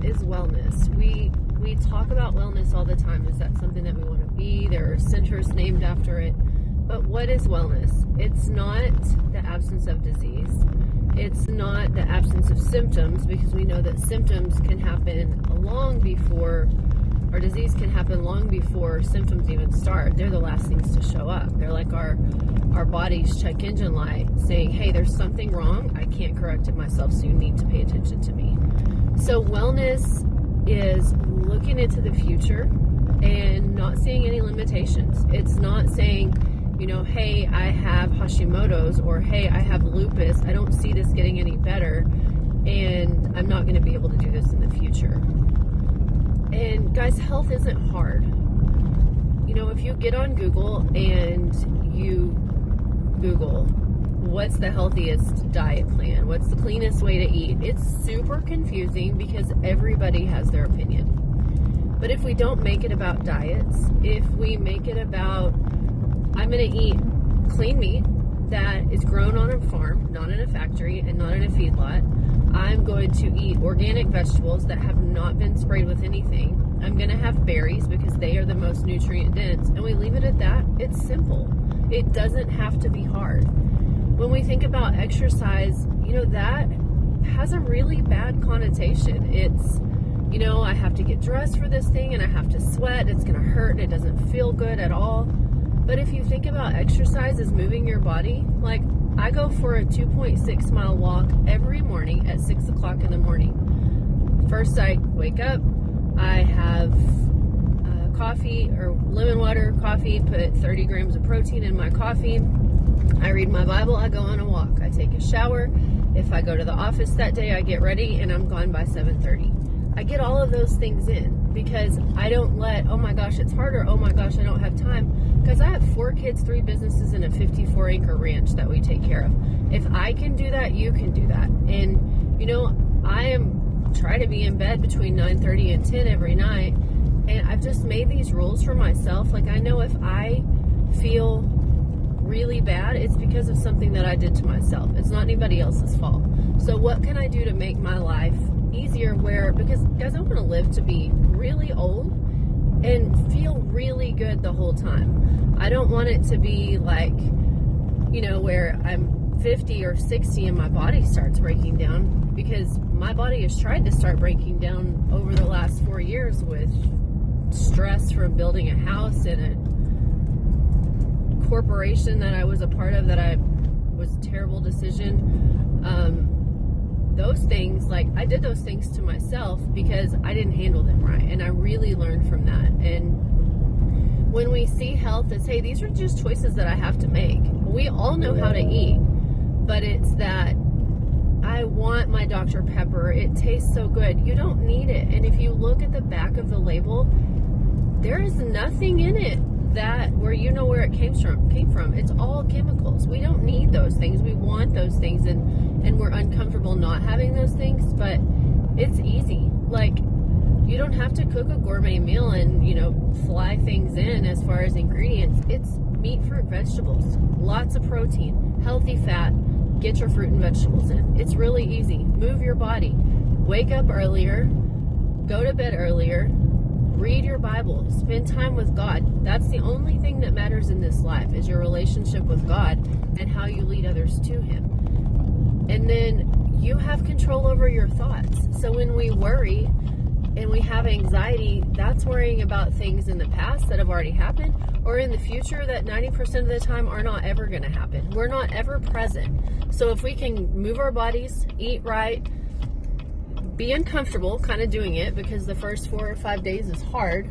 is wellness? We talk about wellness all the time. Is that something that we want to be? There are centers named after it. But what is wellness? It's not the absence of disease. It's not the absence of symptoms, because we know that symptoms can happen long before, or disease can happen long before symptoms even start. They're the last things to show up. They're like our body's check engine light saying, hey, there's something wrong. I can't correct it myself, so you need to pay attention to me. So wellness is looking into the future and not seeing any limitations. It's not saying, hey, I have Hashimoto's, or hey, I have lupus. I don't see this getting any better, and I'm not going to be able to do this in the future. And guys, health isn't hard. If you get on Google and you Google, what's the healthiest diet plan? What's the cleanest way to eat? It's super confusing because everybody has their opinion. But if we don't make it about diets, if we make it about, I'm going to eat clean meat that is grown on a farm, not in a factory and not in a feedlot. I'm going to eat organic vegetables that have not been sprayed with anything. I'm going to have berries because they are the most nutrient dense. And we leave it at that. It's simple. It doesn't have to be hard. When we think about exercise, that has a really bad connotation. It's, I have to get dressed for this thing and I have to sweat. It's going to hurt and it doesn't feel good at all. But if you think about exercise as moving your body, like I go for a 2.6 mile walk every morning at 6 o'clock in the morning. First, I wake up, I have coffee or lemon water coffee, put 30 grams of protein in my coffee. I read my Bible, I go on a walk, I take a shower. If I go to the office that day, I get ready and I'm gone by 7:30. I get all of those things in because I don't let, oh my gosh, it's harder, oh my gosh, I don't have time. Because I have 4 kids, 3 businesses, and a 54-acre ranch that we take care of. If I can do that, you can do that. And, I try to be in bed between 9:30 and 10 every night. And I've just made these rules for myself. Like, I know if I feel really bad, it's because of something that I did to myself. It's not anybody else's fault. So what can I do to make my life easier because, guys, I want to live to be really old and feel really good the whole time. I don't want it to be like, where I'm 50 or 60 and my body starts breaking down, because my body has tried to start breaking down over the last 4 years with stress from building a house and a corporation that I was a part of that was a terrible decision. Those things, like I did those things to myself because I didn't handle them right, and I really learned from that. And when we see health as, hey, these are just choices that I have to make. We all know how to eat, but it's that I want my Dr. Pepper. It tastes so good. You don't need it. And if you look at the back of the label, there is nothing in it that where where it came from. It's all chemicals. We don't need those things. We want those things, and we're uncomfortable not having those things, but it's easy. Like, you don't have to cook a gourmet meal and, fly things in as far as ingredients. It's meat, fruit, vegetables, lots of protein, healthy fat. Get your fruit and vegetables in. It's really easy. Move your body. Wake up earlier. Go to bed earlier. Read your Bible. Spend time with God. That's the only thing that matters in this life, is your relationship with God and how you lead others to Him. And then you have control over your thoughts. So when we worry and we have anxiety, that's worrying about things in the past that have already happened, or in the future that 90% of the time are not ever going to happen. We're not ever present. So if we can move our bodies, eat right, be uncomfortable kind of doing it, because the first 4 or 5 days is hard,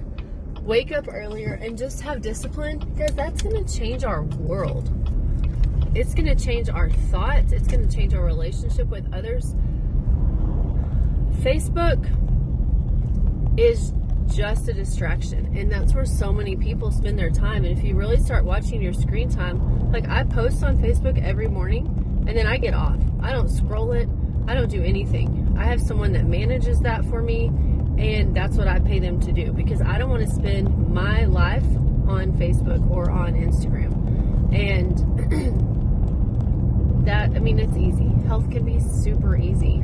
wake up earlier and just have discipline, because that's going to change our world. It's going to change our thoughts. It's going to change our relationship with others. Facebook is just a distraction, and that's where so many people spend their time. And if you really start watching your screen time, like I post on Facebook every morning and then I get off. I don't scroll it. I don't do anything. I have someone that manages that for me, and that's what I pay them to do, because I don't want to spend my life on Facebook or on Instagram. And that, it's easy. Health can be super easy,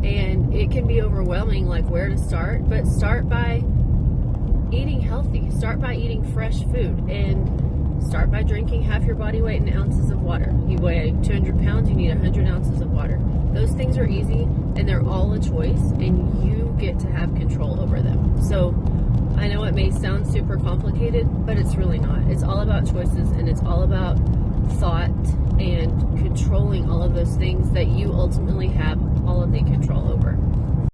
and it can be overwhelming, like where to start, but start by eating healthy. Start by eating fresh food, and start by drinking half your body weight in ounces of water. You weigh 200 pounds, you need 100 ounces of water. Those things are easy, and they're all a choice, and you get to have control over them. So I know it may sound super complicated, but it's really not. It's all about choices, and it's all about thought and controlling all of those things that you ultimately have all of the control over.